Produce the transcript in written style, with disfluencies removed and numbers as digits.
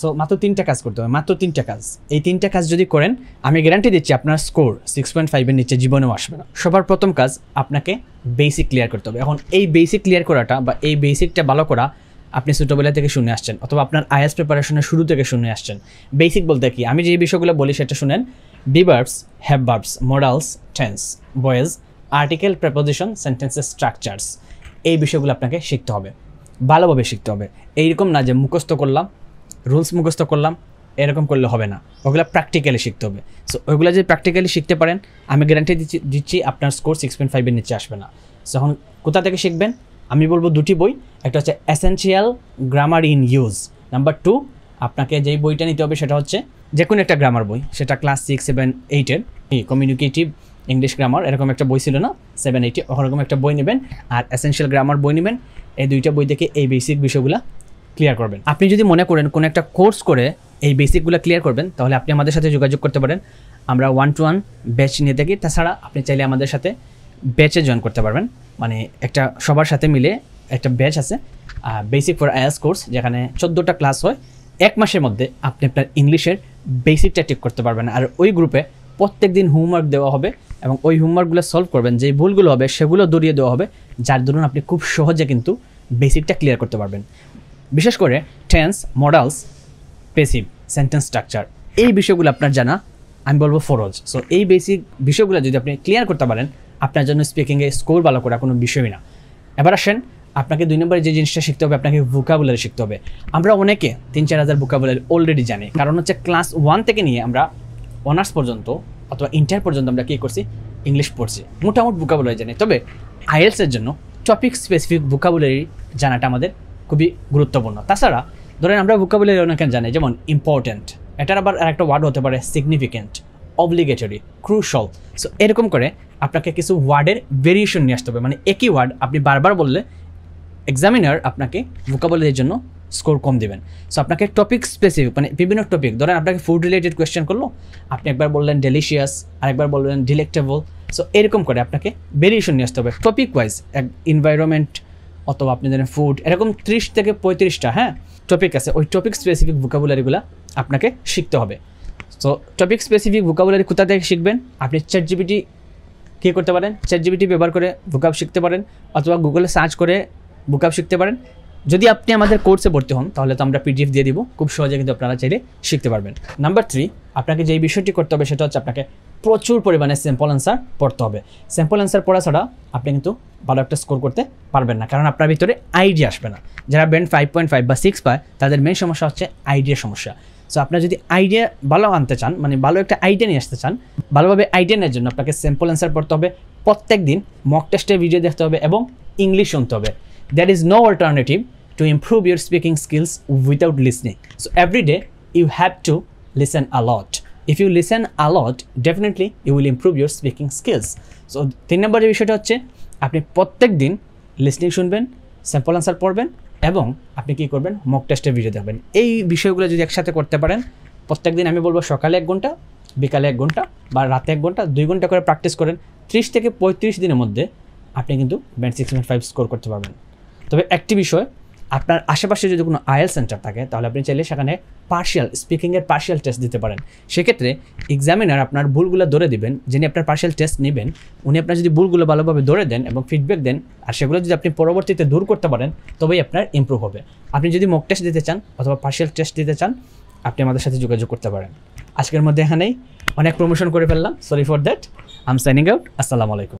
So মাত্র 3টা কাজ করতে হবে, মাত্র 3টা কাজ। এই 3টা কাজ যদি করেন আমি গ্যারান্টি দিচ্ছি আপনার স্কোর 6.5 এর নিচে জীবনেও আসবে না। সবার প্রথম কাজ আপনাকে বেসিক ক্লিয়ার করতে হবে। এখন এই বেসিক ক্লিয়ার করাটা বা এই বেসিকটা ভালো করা আপনি ছোটোবেলা থেকে শুনে আসছেন অথবা আপনার আইএলটিএস প্রিপারেশনের শুরু থেকে শুনে আসছেন। বেসিক বলতে কি, আমি যে বিষয়গুলো বলি সেটা শুনেন। Be verbs, have verbs, modals, tense, voice, article, preposition, সেন্টেন্সের স্ট্রাকচারস, এই বিষয়গুলো আপনাকে শিখতে হবে, ভালোভাবে শিখতে হবে। এইরকম না যে মুখস্থ করলাম, রুলস মুখস্থ করলাম, এরকম করলে হবে না, ওগুলো প্র্যাকটিক্যালি শিখতে হবে। সো ওইগুলো যদি প্র্যাকটিক্যালি শিখতে পারেন আমি গ্যারান্টি দিচ্ছি আপনার স্কোর 6.5 এর নিচে আসবে না। সো এখন কোথা থেকে শিখবেন? আমি বলবো দুটি বই, একটা হচ্ছে essential grammar in use, number 2 আপনাকে যেই বইটা নিতে হবে সেটা হচ্ছে যে কোনো একটা গ্রামার বই, সেটা ক্লাস 6, 7, 8-এর কমিউনিকেটিভ ইংলিশ গ্রামার এরকম একটা বই ছিল না 7, 8 ওরকম একটা বই নেবেন, আর এসেনশিয়াল গ্রামার বই নেবেন। এই দুইটা বই থেকে এই বেসিক বিষয়গুলো ক্লিয়ার করবেন। আপনি যদি মনে করেন কোনো একটা কোর্স করে এই বেসিকগুলো ক্লিয়ার করবেন তাহলে আপনি আমাদের সাথে যোগাযোগ করতে পারেন। আমরা 1-to-1 ব্যাচ নিয়ে থাকি। তাছাড়া আপনি চাইলে আমাদের সাথে ব্যাচে জয়েন করতে পারবেন, মানে একটা সবার সাথে মিলে একটা ব্যাচ আছে বেসিক ফর আইএলটিএস কোর্স, যেখানে 14টা ক্লাস হয়। 1 মাসের মধ্যে আপনি আপনার ইংলিশের বেসিকটা ঠিক করতে পারবেন। আর ওই গ্রুপে প্রত্যেক দিন হোমওয়ার্ক দেওয়া হবে এবং ওই হোমওয়ার্কগুলো সলভ করবেন, যেই ভুলগুলো হবে সেগুলো দূরিয়ে দেওয়া হবে, যার দরুন আপনি খুব সহজে কিন্তু বেসিকটা ক্লিয়ার করতে পারবেন। বিশেষ করে tense, modals, passive, sentence structure, এই বিষয়গুলো আপনার জানা আমি বলবো ফরজ। সো এই বেসিক বিষয়গুলো যদি আপনি ক্লিয়ার করতে পারেন আপনার জন্য স্পিকিংয়ে স্কোর ভালো করা কোনো বিষয়ই না। এবার আসেন, আপনাকে 2 নম্বরে যে জিনিসটা শিখতে হবে, আপনাকে ভোকাবুলারি শিখতে হবে। আমরা অনেকে 3-4 হাজার ভোকাবুলারি অলরেডি জানি, কারণ হচ্ছে ক্লাস 1 থেকে নিয়ে আমরা অনার্স পর্যন্ত অথবা ইন্টার পর্যন্ত আমরা কী করছি, ইংলিশ পড়ছি, মোটামুটি ভোকাবুলারি জানি। তবে আইএলটিএসের জন্য টপিক স্পেসিফিক ভোকাবুলারি জানাটা আমাদের খুবই গুরুত্বপূর্ণ। তাছাড়া ধরেন আমরা ভোকাবুলারি অনেকে জানি, যেমন ইম্পর্ট্যান্ট, এটার আবার আরেকটা ওয়ার্ড হতে পারে সিগনিফিকেন্ট, অব্লিগেটরি, ক্রুশাল। সো এরকম করে আপনাকে কিছু ওয়ার্ডের ভেরিয়েশন নিয়ে আসতে হবে, মানে একই ওয়ার্ড আপনি বারবার বললে এক্সামিনার আপনাকে ভোকাবুলারির জন্য স্কোর কম দেবেন। সো আপনাকে টপিক স্পেসিফিক, মানে বিভিন্ন টপিক, ধরেন আপনাকে ফুড রিলেটেড কোয়েশ্চেন করলো, আপনি একবার বললেন ডেলিশিয়াস, আরেকবার বললেন ডিলেক্টেবল। সো এরকম করে আপনাকে ভেরিয়েশন নিয়ে আসতে হবে টপিক ওয়াইজ। এনভায়রনমেন্ট অথবা আপনি ধরেন ফুড, এরকম 30 থেকে 35টা টপিক আছে, ওই টপিক স্পেসিফিক ভোকাবুলারিগুলো আপনাকে শিখতে হবে। সো টপিক স্পেসিফিক ভোকাবুলারি কোথা থেকে শিখবেন? আপনি চ্যাটজিপিটি কী করতে পারেন, চ্যাটজিপিটি ব্যবহার করে ভোকাব শিখতে পারেন, অথবা গুগলে সার্চ করে ভোকাব শিখতে পারেন। যদি আপনি আমাদের কোর্সে ভর্তি হন তাহলে তো আমরা পিডিএফ দিয়ে দিব, খুব সহজে কিন্তু আপনারা চাইলে শিখতে পারবেন। নাম্বার 3 আপনাকে যেই বিষয়টি করতে হবে সেটা হচ্ছে আপনাকে প্রচুর পরিমাণে স্যাম্পল অ্যান্সার পড়তে হবে। স্যাম্পল অ্যান্সার পড়া ছাড়া আপনি কিন্তু ভালো একটা স্কোর করতে পারবেন না, কারণ আপনার ভিতরে আইডিয়া আসবে না। যারা ব্যান্ড 5.5 বা 6 পায় তাদের মেন সমস্যা হচ্ছে আইডিয়া সমস্যা। সো আপনার যদি আইডিয়া ভালো আনতে চান, মানে ভালো একটা আইডিয়া নিয়ে আসতে চান, ভালোভাবে আইডিয়া নেওয়ার জন্য আপনাকে স্যাম্পল অ্যান্সার পড়তে হবে, প্রত্যেক দিন মক টেস্টের ভিডিও দেখতে হবে এবং ইংলিশ শুনতে হবে। There is no alternative to improve your speaking skills without listening. So every day you have to listen a lot. If you listen a lot, definitely you will improve your speaking skills. So 3 নম্বরের বিষয়টা হচ্ছে আপনি প্রত্যেক দিন listening শুনবেন, sample answer পড়বেন এবং আপনি কী করবেন, মক টেস্টের ভিডিও দেখবেন। এই বিষয়গুলো যদি একসাথে করতে পারেন, প্রত্যেক দিন আমি বলবো সকালে 1 ঘন্টা, বিকালে 1 ঘন্টা বা রাতে 1 ঘন্টা, 2 ঘন্টা করে প্র্যাকটিস করেন, 30 থেকে 35 দিনের মধ্যে আপনি কিন্তু ব্যান্ড 6.5 স্কোর করতে পারবেন। তবে একটি বিষয়, আপনার আশেপাশে যদি কোনো আইএলটিএস সেন্টার থাকে তাহলে আপনি চাইলে সেখানে স্পিকিংয়ের পার্শিয়াল টেস্ট দিতে পারেন। সেক্ষেত্রে এক্সামিনার আপনার ভুলগুলো ধরে দিবেন, যিনি আপনার পার্শিয়াল টেস্ট নেবেন উনি আপনার যদি ভুলগুলো ভালোভাবে ধরে দেন এবং ফিডব্যাক দেন, আর সেগুলো যদি আপনি পরবর্তীতে দূর করতে পারেন তবেই আপনার ইমপ্রুভ হবে। আপনি যদি মক টেস্ট দিতে চান অথবা পার্শিয়াল টেস্ট দিতে চান আপনি আমাদের সাথে যোগাযোগ করতে পারেন। আজকের মধ্যে এখানেই অনেক প্রমোশন করে ফেললাম, sorry for that. I am signing out. আসসালামু আলাইকুম।